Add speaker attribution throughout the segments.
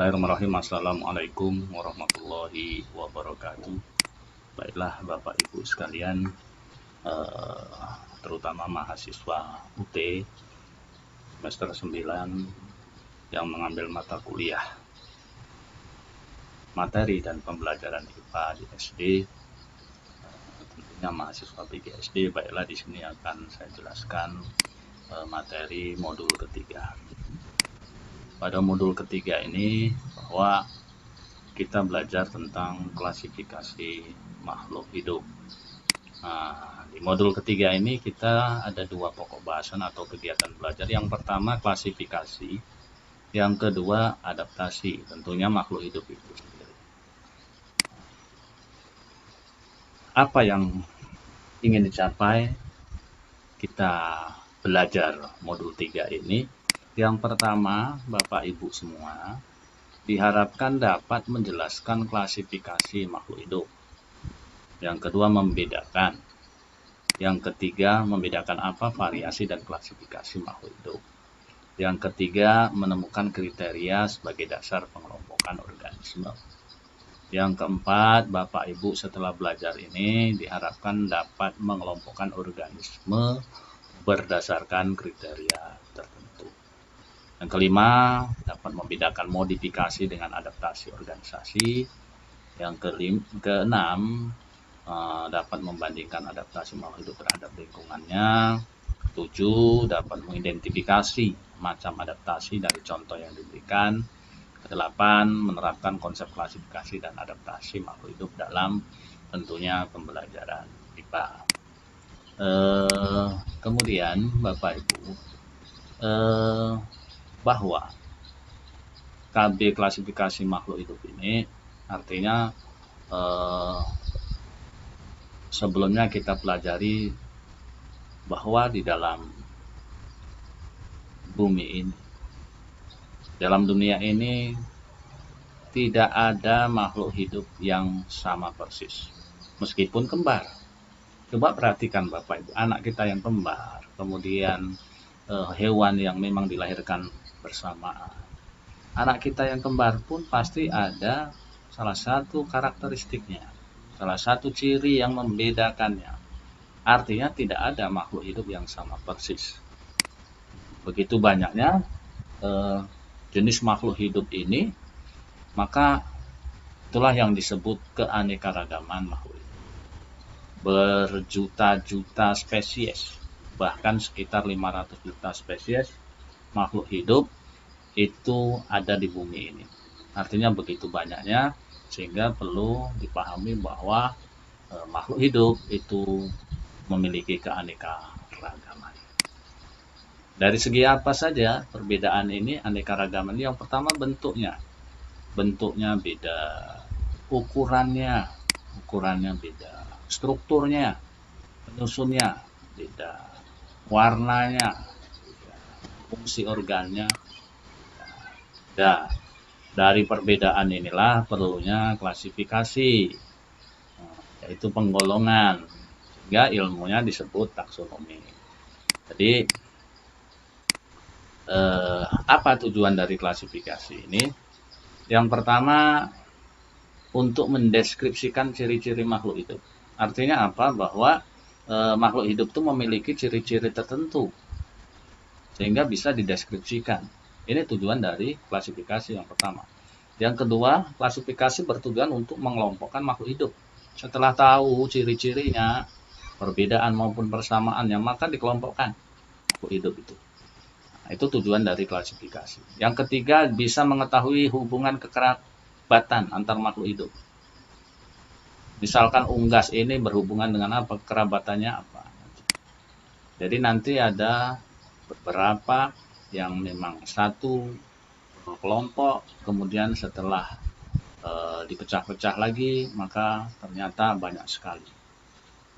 Speaker 1: Bismillahirrahmanirrahim. Assalamualaikum warahmatullahi wabarakatuh. Baiklah Bapak Ibu sekalian, terutama mahasiswa UT semester 9 yang mengambil mata kuliah materi dan pembelajaran IPA di SD, tentunya mahasiswa PGSD. Baiklah, di sini akan saya jelaskan materi modul ketiga. Pada modul ketiga ini bahwa kita belajar tentang klasifikasi makhluk hidup. Nah, di modul ketiga ini kita ada dua pokok bahasan atau kegiatan belajar. Yang pertama klasifikasi, yang kedua adaptasi, tentunya makhluk hidup itu sendiri. Apa yang ingin dicapai kita belajar modul 3 ini? Yang pertama, Bapak Ibu semua diharapkan dapat menjelaskan klasifikasi makhluk hidup. Yang kedua, membedakan. Yang ketiga, membedakan apa variasi dan klasifikasi makhluk hidup. Yang ketiga, menemukan kriteria sebagai dasar pengelompokan organisme. Yang keempat, Bapak Ibu setelah belajar ini diharapkan dapat mengelompokkan organisme berdasarkan kriteria tertentu. Yang kelima, dapat membedakan modifikasi dengan adaptasi organisasi. Yang keenam, dapat membandingkan adaptasi makhluk hidup terhadap lingkungannya. Ketujuh, dapat mengidentifikasi macam adaptasi dari contoh yang diberikan. Kedelapan, menerapkan konsep klasifikasi dan adaptasi makhluk hidup dalam tentunya pembelajaran IPA. Kemudian Bapak Ibu, bahwa KB klasifikasi makhluk hidup ini artinya sebelumnya kita pelajari bahwa di dalam bumi ini, dalam dunia ini tidak ada makhluk hidup yang sama persis, meskipun kembar. Coba perhatikan Bapak Ibu, anak kita yang kembar, kemudian hewan yang memang dilahirkan bersamaan. Anak kita yang kembar pun pasti ada salah satu karakteristiknya, salah satu ciri yang membedakannya. Artinya tidak ada makhluk hidup yang sama persis. Begitu banyaknya jenis makhluk hidup ini, maka itulah yang disebut keanekaragaman makhluk hidup. Berjuta-juta spesies, bahkan sekitar 500 juta spesies makhluk hidup itu ada di bumi ini. Artinya begitu banyaknya, sehingga perlu dipahami bahwa makhluk hidup itu memiliki keanekaragaman. Dari segi apa saja perbedaan ini, anekaragaman? Yang pertama bentuknya beda, ukurannya beda, strukturnya, penyusunnya beda, warnanya beda, fungsi organnya beda. Dari perbedaan inilah perlunya klasifikasi, yaitu penggolongan, sehingga ilmunya disebut taksonomi. Jadi apa tujuan dari klasifikasi ini? Yang pertama, untuk mendeskripsikan ciri-ciri makhluk hidup. Artinya apa? Bahwa makhluk hidup itu memiliki ciri-ciri tertentu sehingga bisa dideskripsikan. Ini tujuan dari klasifikasi yang pertama. Yang kedua, klasifikasi bertujuan untuk mengelompokkan makhluk hidup. Setelah tahu ciri-cirinya, perbedaan maupun persamaannya, maka dikelompokkan makhluk hidup itu. Nah, itu tujuan dari klasifikasi. Yang ketiga, bisa mengetahui hubungan kekerabatan antar makhluk hidup. Misalkan unggas ini berhubungan dengan apa, kerabatannya apa. Jadi nanti ada beberapa yang memang satu kelompok, kemudian setelah dipecah-pecah lagi, maka ternyata banyak sekali.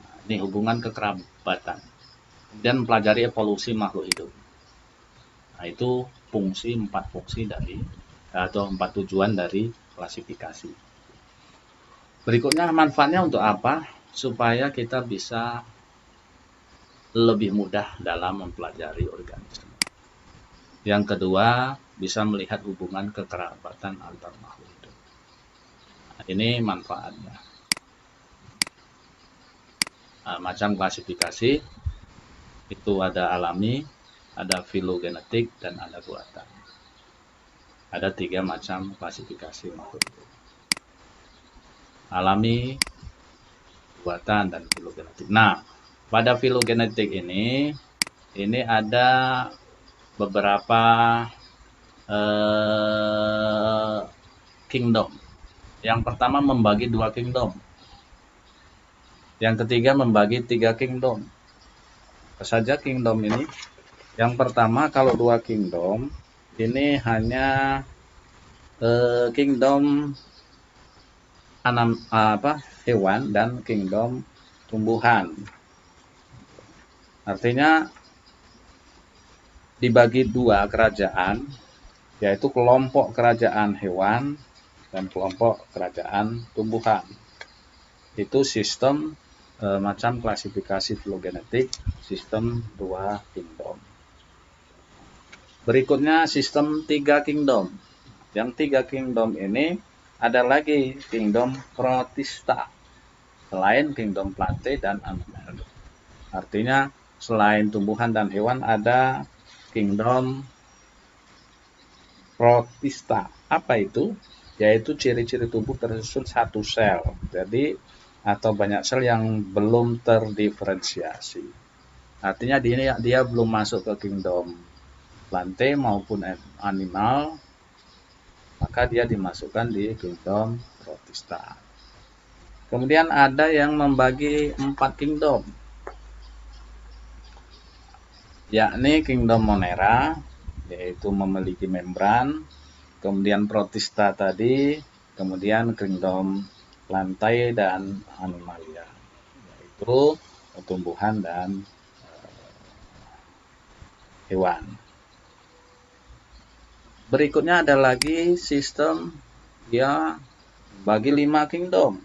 Speaker 1: Nah, ini hubungan kekerabatan. Dan mempelajari evolusi makhluk hidup. Nah, itu empat fungsi dari atau 4 tujuan dari klasifikasi. Berikutnya, manfaatnya untuk apa? Supaya kita bisa lebih mudah dalam mempelajari organisme. Yang kedua, bisa melihat hubungan kekerabatan antar makhluk hidup. Nah, ini manfaatnya. Nah, macam klasifikasi itu ada alami, ada filogenetik, dan ada buatan. Ada 3 macam klasifikasi makhluk hidup. Alami, buatan, dan filogenetik. Nah, pada filogenetik ini ada beberapa kingdom. Yang pertama membagi 2 kingdom. Yang ketiga membagi 3 kingdom. Apa saja kingdom ini? Yang pertama, kalau 2 kingdom ini hanya kingdom hewan dan kingdom tumbuhan. Artinya dibagi 2 kerajaan, yaitu kelompok kerajaan hewan dan kelompok kerajaan tumbuhan. Itu sistem macam klasifikasi filogenetik, sistem 2 kingdom. Berikutnya sistem 3 kingdom. Yang 3 kingdom ini ada lagi kingdom protista, selain kingdom plante dan animal. Artinya selain tumbuhan dan hewan ada kingdom protista. Apa itu? Yaitu ciri-ciri tubuh tersusun satu sel. Jadi atau banyak sel yang belum terdiferensiasi. Artinya dia belum masuk ke kingdom plante maupun animal, maka dia dimasukkan di kingdom protista. Kemudian ada yang membagi 4 kingdom, yakni kingdom monera, yaitu memiliki membran, kemudian protista tadi, kemudian kingdom plantae dan animalia, yaitu tumbuhan dan hewan. Berikutnya ada lagi sistem bagi 5 kingdom.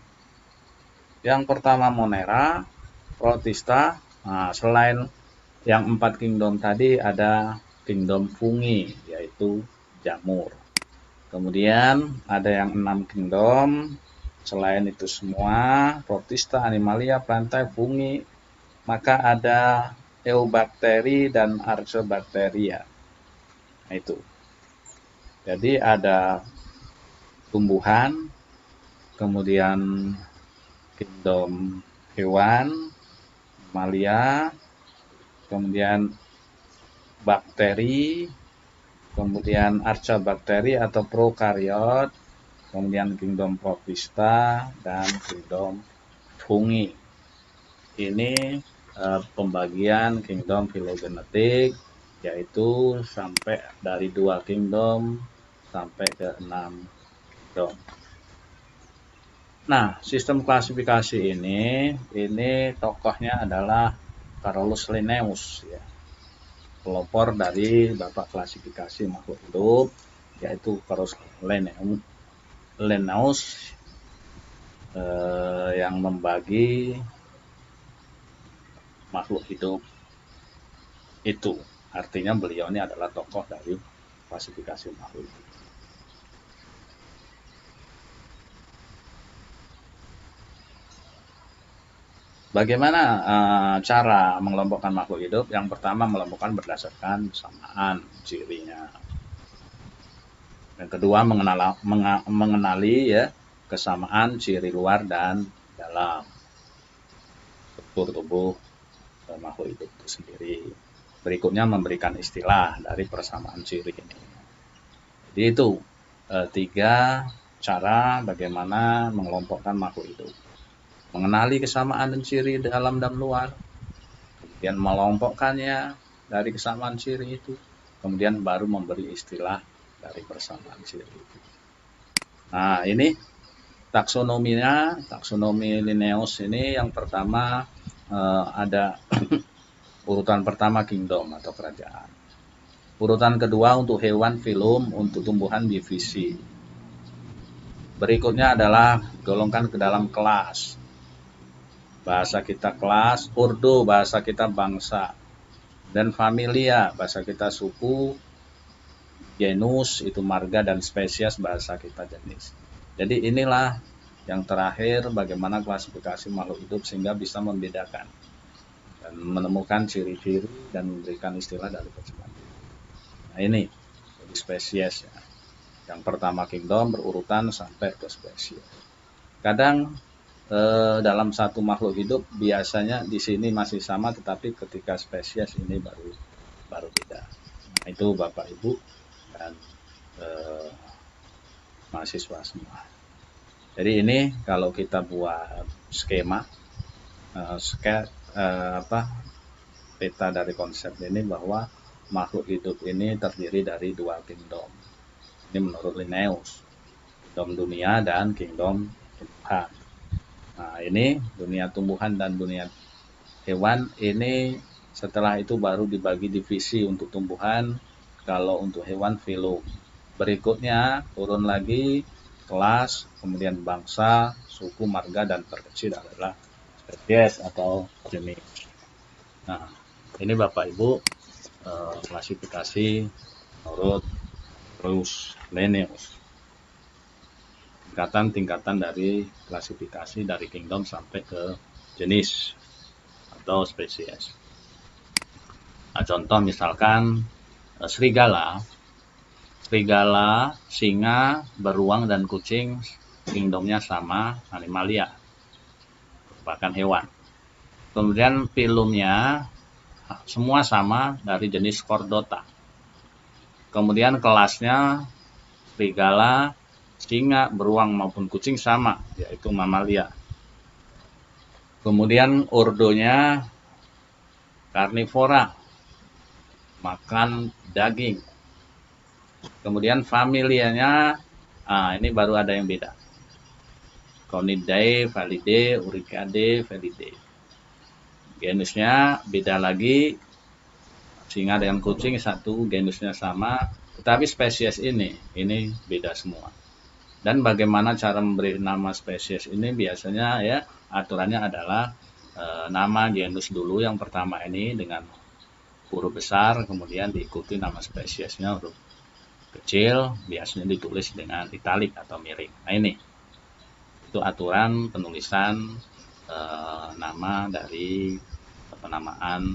Speaker 1: Yang pertama monera, protista. Nah, selain yang 4 kingdom tadi ada kingdom fungi, yaitu jamur. Kemudian ada yang 6 kingdom. Selain itu semua, protista, animalia, plantae, fungi, maka ada eubakteri dan archaeobacteria. Nah, itu. Jadi ada tumbuhan, kemudian kingdom hewan, mamalia, kemudian bakteri, kemudian archaeobakteri atau prokariot, kemudian kingdom protista dan kingdom fungi. Ini pembagian kingdom filogenetik, yaitu sampai dari 2 kingdom sampai ke 6 kingdom. Nah, sistem klasifikasi ini tokohnya adalah Carolus Linnaeus, ya. Pelopor dari bapak klasifikasi makhluk hidup, yaitu Carolus Linnaeus, yang membagi makhluk hidup itu. Artinya beliau ini adalah tokoh dari klasifikasi makhluk hidup. Bagaimana cara mengelompokkan makhluk hidup? Yang pertama, mengelompokkan berdasarkan kesamaan cirinya. Yang kedua, mengenali ya kesamaan ciri luar dan dalam struktur tubuh makhluk hidup itu sendiri. Berikutnya, memberikan istilah dari persamaan ciri ini. Jadi itu 3 cara bagaimana mengelompokkan makhluk hidup. Mengenali kesamaan dan ciri dalam dan luar, kemudian mengelompokkannya dari kesamaan ciri itu, kemudian baru memberi istilah dari persamaan ciri itu. Nah, ini taksonominya, taksonomi Linnaeus ini yang pertama ada urutan pertama kingdom atau kerajaan. Urutan kedua untuk hewan filum, untuk tumbuhan divisi. Berikutnya adalah golongkan ke dalam kelas. Bahasa kita kelas, ordo bahasa kita bangsa, dan familia bahasa kita suku, genus itu marga, dan spesies bahasa kita jenis. Jadi inilah yang terakhir, bagaimana klasifikasi makhluk hidup sehingga bisa membedakan dan menemukan ciri-ciri dan memberikan istilah dari persembahan. Nah ini jadi spesies ya. Yang pertama kingdom, berurutan sampai ke spesies. Kadang dalam satu makhluk hidup biasanya di sini masih sama, tetapi ketika spesies ini baru beda. Nah, itu Bapak Ibu dan mahasiswa semua. Jadi ini kalau kita buat skema peta dari konsep ini, bahwa makhluk hidup ini terdiri dari dua kingdom. Ini menurut Linnaeus, kingdom dunia dan kingdom tumbuhan. Nah ini dunia tumbuhan dan dunia hewan ini, setelah itu baru dibagi divisi untuk tumbuhan, kalau untuk hewan filum. Berikutnya turun lagi kelas, kemudian bangsa, suku, marga, dan terkecil adalah spesies atau jenis. Nah ini Bapak Ibu klasifikasi menurut Linnaeus, tingkatan dari klasifikasi dari kingdom sampai ke jenis atau spesies. Nah, contoh misalkan serigala, singa, beruang, dan kucing kingdomnya sama, animalia, merupakan hewan. Kemudian filumnya semua sama dari jenis Chordata. Kemudian kelasnya serigala, singa, beruang maupun kucing sama, yaitu mamalia. Kemudian ordonya karnivora, makan daging. Kemudian familianya, ini baru ada yang beda. Conidae, Felidae, Uricadae, Felidae. Genusnya beda lagi, singa dengan kucing satu, genusnya sama, tetapi spesies ini beda semua. Dan bagaimana cara memberi nama spesies ini, biasanya ya aturannya adalah nama genus dulu yang pertama ini dengan huruf besar, kemudian diikuti nama spesiesnya huruf kecil, biasanya ditulis dengan italik atau miring. Nah ini itu aturan penulisan nama dari penamaan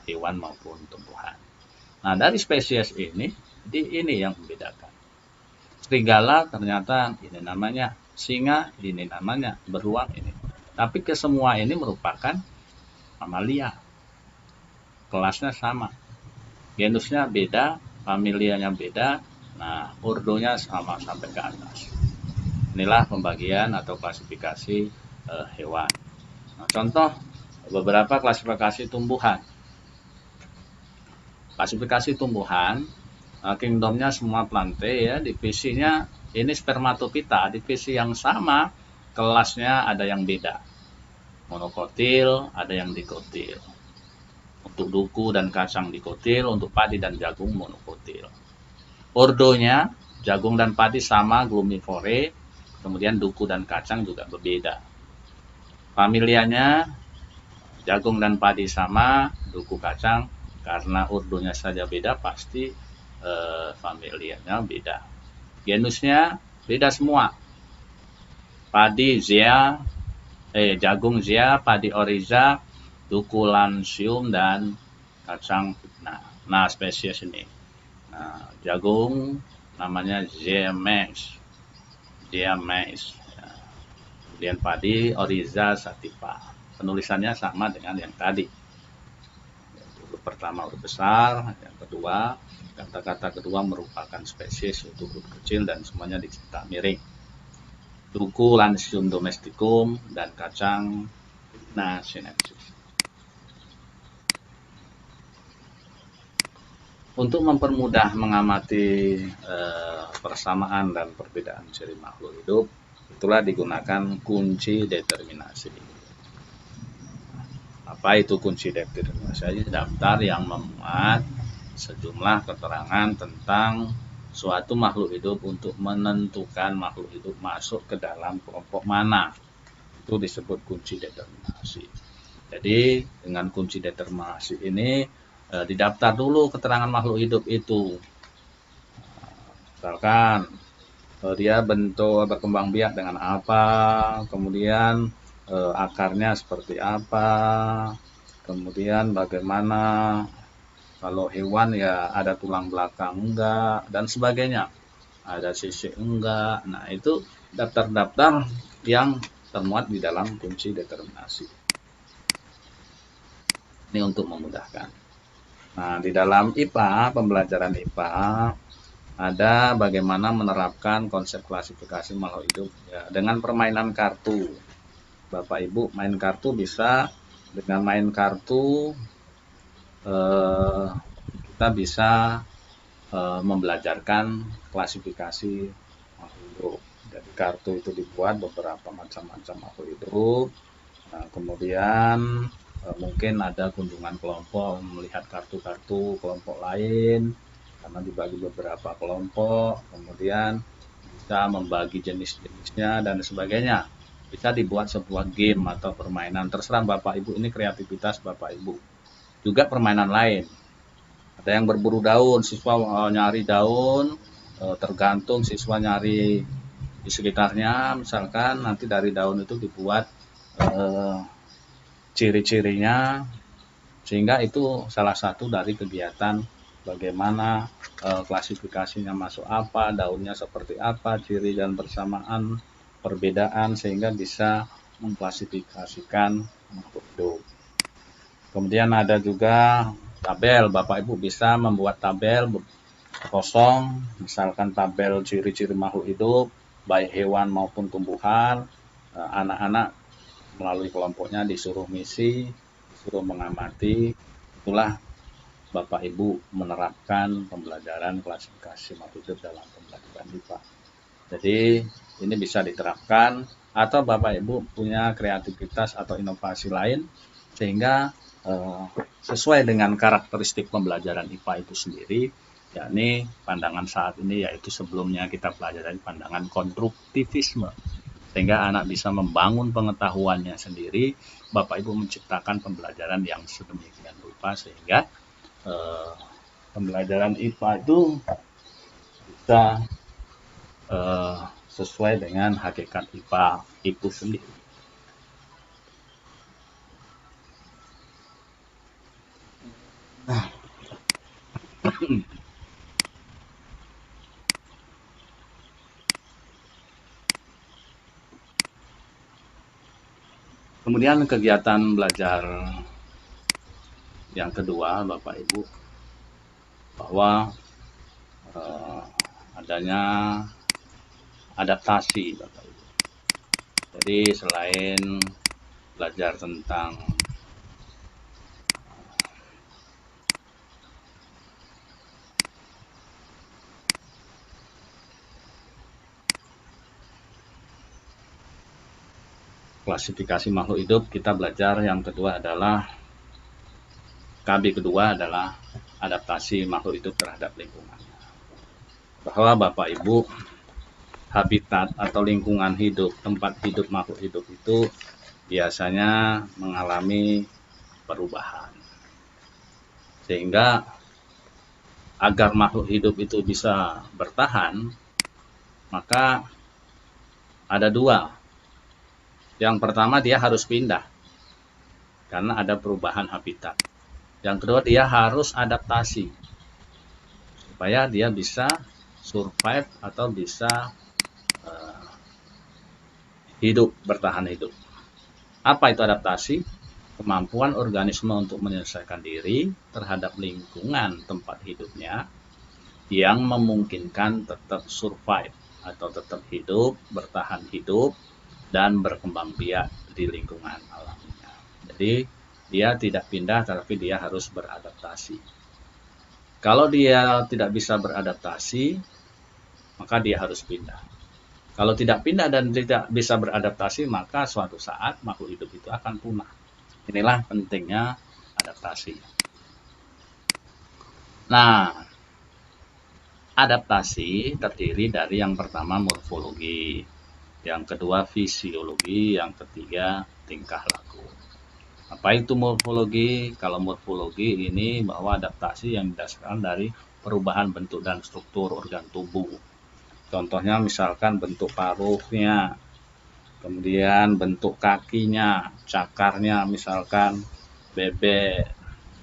Speaker 1: hewan maupun tumbuhan. Nah dari spesies ini yang membedakan. Serigala ternyata ini namanya, singa ini namanya, beruang ini. Tapi kesemua ini merupakan mamalia. Kelasnya sama, genusnya beda, familianya beda, nah ordonya sama sampai ke atas. Inilah pembagian atau klasifikasi hewan. Nah, contoh beberapa klasifikasi tumbuhan. Klasifikasi tumbuhan, kingdomnya semua plantae ya, divisinya ini spermatophyta, divisi yang sama, kelasnya ada yang beda. Monokotil, ada yang dikotil. Untuk duku dan kacang dikotil, untuk padi dan jagung monokotil. Ordonya jagung dan padi sama, glumivore, kemudian duku dan kacang juga berbeda. Familianya jagung dan padi sama, duku kacang, karena ordonya saja beda pasti familianya beda. Genusnya beda semua. Padi Zea, jagung Zea, padi Oryza, duku Lansium, dan kacang Hypna. Nah spesies ini. Nah, jagung namanya Zea mays. Ya. Kemudian padi Oryza sativa. Penulisannya sama dengan yang tadi. Huruf pertama huruf besar, yang kedua kata-kata kedua merupakan spesies, yaitu huruf kecil dan semuanya dicetak miring. Duku Lansium domesticum dan kacang Hypna sinensis. Untuk mempermudah mengamati persamaan dan perbedaan ciri makhluk hidup, itulah digunakan kunci determinasi. Apa itu kunci determinasi? Daftar yang memuat sejumlah keterangan tentang suatu makhluk hidup untuk menentukan makhluk hidup masuk ke dalam kelompok mana. Itu disebut kunci determinasi. Jadi dengan kunci determinasi ini didaftar dulu keterangan makhluk hidup itu. Misalkan dia bentuk berkembang biak dengan apa, kemudian akarnya seperti apa, kemudian bagaimana kalau hewan ya ada tulang belakang enggak, dan sebagainya. Ada sisik enggak. Nah, itu daftar-daftar yang termuat di dalam kunci determinasi. Ini untuk memudahkan. Nah, di dalam IPA, pembelajaran IPA, ada bagaimana menerapkan konsep klasifikasi makhluk hidup ya, dengan permainan kartu. Bapak Ibu main kartu bisa, dengan main kartu kita bisa membelajarkan klasifikasi makhluk hidup. Jadi kartu itu dibuat beberapa macam-macam makhluk hidup. Nah, kemudian mungkin ada kunjungan kelompok melihat kartu-kartu kelompok lain karena dibagi beberapa kelompok, kemudian bisa membagi jenis-jenisnya dan sebagainya. Bisa dibuat sebuah game atau permainan, terserah Bapak Ibu, ini kreativitas Bapak Ibu. Juga permainan lain, ada yang berburu daun, siswa nyari daun, tergantung siswa nyari di sekitarnya, misalkan nanti dari daun itu dibuat ciri-cirinya, sehingga itu salah satu dari kegiatan bagaimana klasifikasinya masuk apa, daunnya seperti apa, ciri dan persamaan, perbedaan, sehingga bisa mengklasifikasikan makhluk hidup. Kemudian ada juga tabel, Bapak Ibu bisa membuat tabel kosong, misalkan tabel ciri-ciri makhluk hidup, baik hewan maupun tumbuhan. Anak-anak melalui kelompoknya disuruh misi, disuruh mengamati. Itulah Bapak Ibu menerapkan pembelajaran klasifikasi makhluk hidup dalam pembelajaran IPA. Jadi ini bisa diterapkan, atau Bapak Ibu punya kreativitas atau inovasi lain sehingga sesuai dengan karakteristik pembelajaran IPA itu sendiri, yakni pandangan saat ini, yaitu sebelumnya kita pelajari pandangan konstruktivisme, sehingga anak bisa membangun pengetahuannya sendiri. Bapak Ibu menciptakan pembelajaran yang sedemikian rupa sehingga pembelajaran IPA itu bisa sesuai dengan hakikat IPA itu sendiri. Kemudian kegiatan belajar yang kedua, Bapak Ibu, bahwa adanya adaptasi, Bapak Ibu. Jadi selain belajar tentang klasifikasi makhluk hidup, kita belajar yang kedua adalah KB kedua adalah adaptasi makhluk hidup terhadap lingkungan. Bahwa Bapak Ibu, habitat atau lingkungan hidup, tempat hidup makhluk hidup itu biasanya mengalami perubahan. Sehingga agar makhluk hidup itu bisa bertahan, maka ada dua. Yang pertama, dia harus pindah karena ada perubahan habitat. Yang kedua, dia harus adaptasi supaya dia bisa survive atau bisa hidup, bertahan hidup. Apa itu adaptasi? Kemampuan organisme untuk menyelesaikan diri terhadap lingkungan tempat hidupnya yang memungkinkan tetap survive atau tetap hidup, bertahan hidup, dan berkembang biak di lingkungan alamnya. Jadi dia tidak pindah, tapi dia harus beradaptasi. Kalau dia tidak bisa beradaptasi, maka dia harus pindah. Kalau tidak pindah dan tidak bisa beradaptasi, maka suatu saat makhluk hidup itu akan punah. Inilah pentingnya adaptasi. Nah, adaptasi terdiri dari yang pertama morfologi, yang kedua fisiologi, yang ketiga tingkah laku. Apa itu morfologi? Kalau morfologi ini bahwa adaptasi yang didasarkan dari perubahan bentuk dan struktur organ tubuh. Contohnya misalkan bentuk paruhnya, kemudian bentuk kakinya, cakarnya misalkan bebek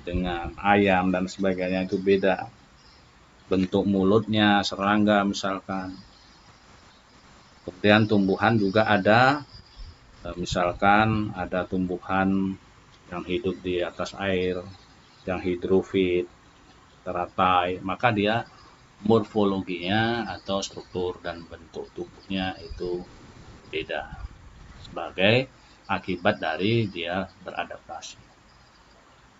Speaker 1: dengan ayam dan sebagainya itu beda. Bentuk mulutnya serangga misalkan. Kemudian tumbuhan juga ada, misalkan ada tumbuhan yang hidup di atas air, yang hidrofit, teratai, maka dia morfologinya atau struktur dan bentuk tubuhnya itu beda sebagai akibat dari dia beradaptasi.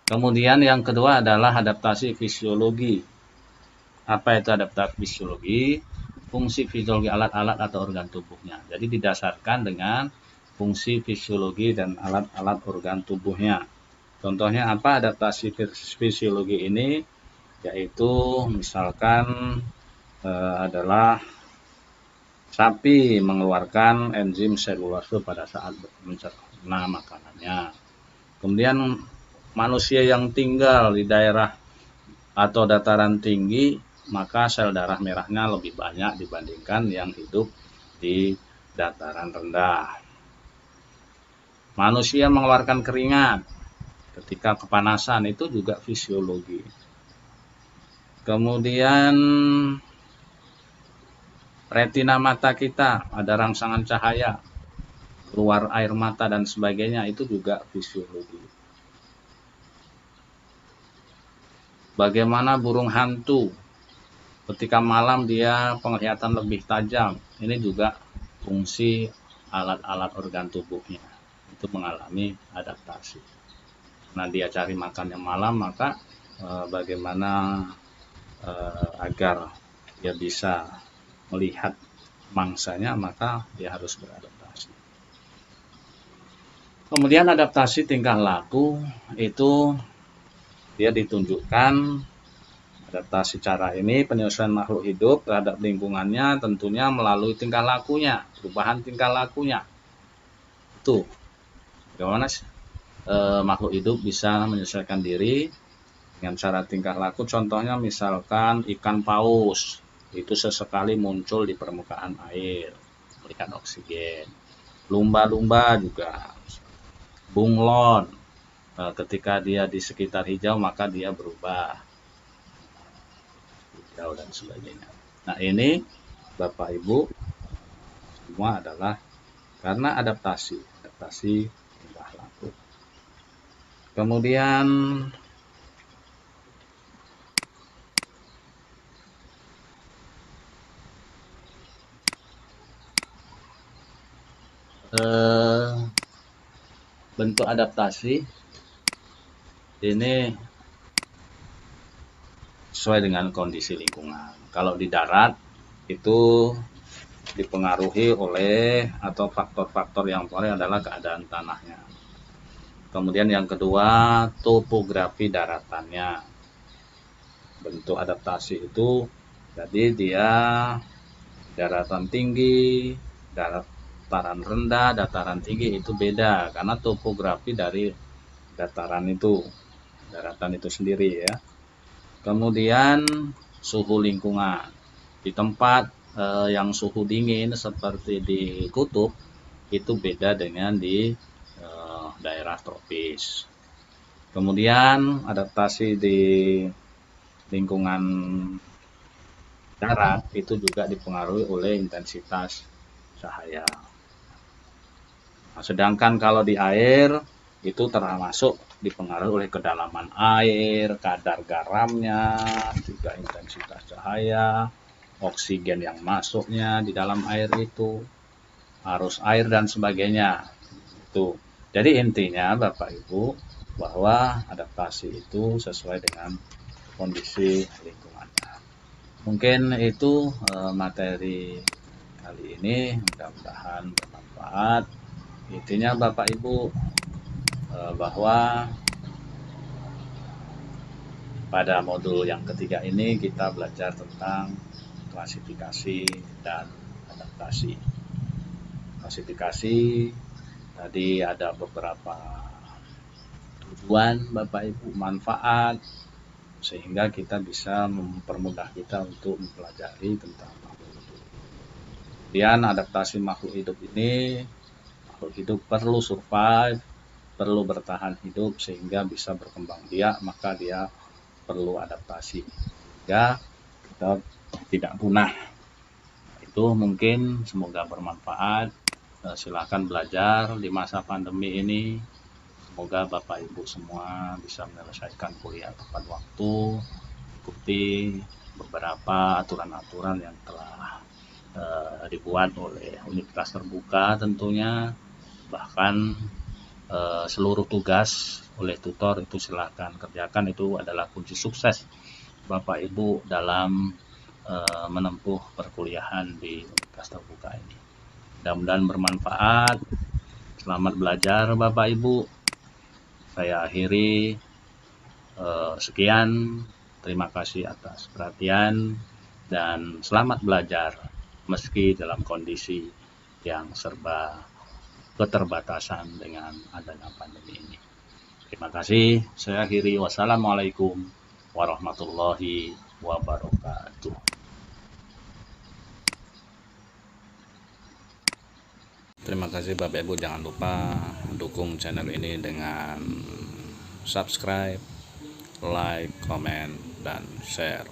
Speaker 1: Kemudian yang kedua adalah adaptasi fisiologi. Apa itu adaptasi fisiologi? Fungsi fisiologi alat-alat atau organ tubuhnya. Jadi didasarkan dengan fungsi fisiologi dan alat-alat organ tubuhnya. Contohnya apa adaptasi fisiologi ini? Yaitu misalkan adalah sapi mengeluarkan enzim selulose pada saat mencerna makanannya. Kemudian manusia yang tinggal di daerah atau dataran tinggi, maka sel darah merahnya lebih banyak dibandingkan yang hidup di dataran rendah. Manusia mengeluarkan keringat ketika kepanasan, itu juga fisiologi. Kemudian retina mata kita, ada rangsangan cahaya, keluar air mata dan sebagainya, itu juga fisiologi. Bagaimana burung hantu, ketika malam dia penglihatan lebih tajam, ini juga fungsi alat-alat organ tubuhnya, itu mengalami adaptasi. Nah, dia cari makan yang malam, maka bagaimana agar dia bisa melihat mangsanya, maka dia harus beradaptasi. Kemudian adaptasi tingkah laku itu dia ditunjukkan. Adaptasi cara ini penyesuaian makhluk hidup terhadap lingkungannya tentunya melalui tingkah lakunya, perubahan tingkah lakunya. Itu bagaimana makhluk hidup bisa menyesuaikan diri dengan cara tingkah laku. Contohnya misalkan ikan paus, itu sesekali muncul di permukaan air, memberikan oksigen. Lumba-lumba juga, bunglon, ketika dia di sekitar hijau maka dia berubah hijau dan sebagainya. Nah, ini Bapak Ibu semua adalah karena adaptasi tingkah laku. Kemudian bentuk adaptasi ini sesuai dengan kondisi lingkungan. Kalau di darat itu dipengaruhi oleh atau faktor-faktor yang paling adalah keadaan tanahnya. Kemudian yang kedua, topografi daratannya. Bentuk adaptasi itu jadi dia daratan tinggi, dataran rendah, dataran tinggi itu beda karena topografi dari dataran itu, daratan itu sendiri ya. Kemudian suhu lingkungan. Di tempat yang suhu dingin seperti di kutub itu beda dengan di daerah tropis. Kemudian adaptasi di lingkungan darat itu juga dipengaruhi oleh intensitas cahaya. Nah, sedangkan kalau di air itu termasuk dipengaruhi oleh kedalaman air, kadar garamnya, juga intensitas cahaya, oksigen yang masuknya di dalam air itu, arus air dan sebagainya. Itu. Jadi intinya Bapak Ibu bahwa adaptasi itu sesuai dengan kondisi lingkungannya. Mungkin itu materi kali ini, mudah-mudahan bermanfaat. Intinya Bapak Ibu bahwa pada modul yang ketiga ini kita belajar tentang klasifikasi dan adaptasi. Klasifikasi tadi ada beberapa tujuan Bapak Ibu, manfaat, sehingga kita bisa mempermudah kita untuk mempelajari tentang makhluk hidup. Kemudian adaptasi makhluk hidup ini, makhluk hidup perlu survive, perlu bertahan hidup sehingga bisa berkembang biak, maka dia perlu adaptasi sehingga kita tidak punah. Itu mungkin semoga bermanfaat. Silakan belajar di masa pandemi ini. Semoga Bapak Ibu semua bisa menyelesaikan kuliah tepat waktu, ikuti beberapa aturan-aturan yang telah dibuat oleh Universitas Terbuka tentunya. Bahkan seluruh tugas oleh tutor itu silahkan kerjakan, itu adalah kunci sukses Bapak Ibu dalam menempuh perkuliahan di Universitas Terbuka ini. Mudah-mudahan bermanfaat. Selamat belajar Bapak Ibu. Saya akhiri, sekian, terima kasih atas perhatian dan selamat belajar meski dalam kondisi yang serba keterbatasan dengan adanya pandemi ini. Terima kasih, saya akhiri. Wassalamualaikum warahmatullahi wabarakatuh. Terima kasih Bapak Ibu, jangan lupa dukung channel ini dengan subscribe, like, comment, dan share.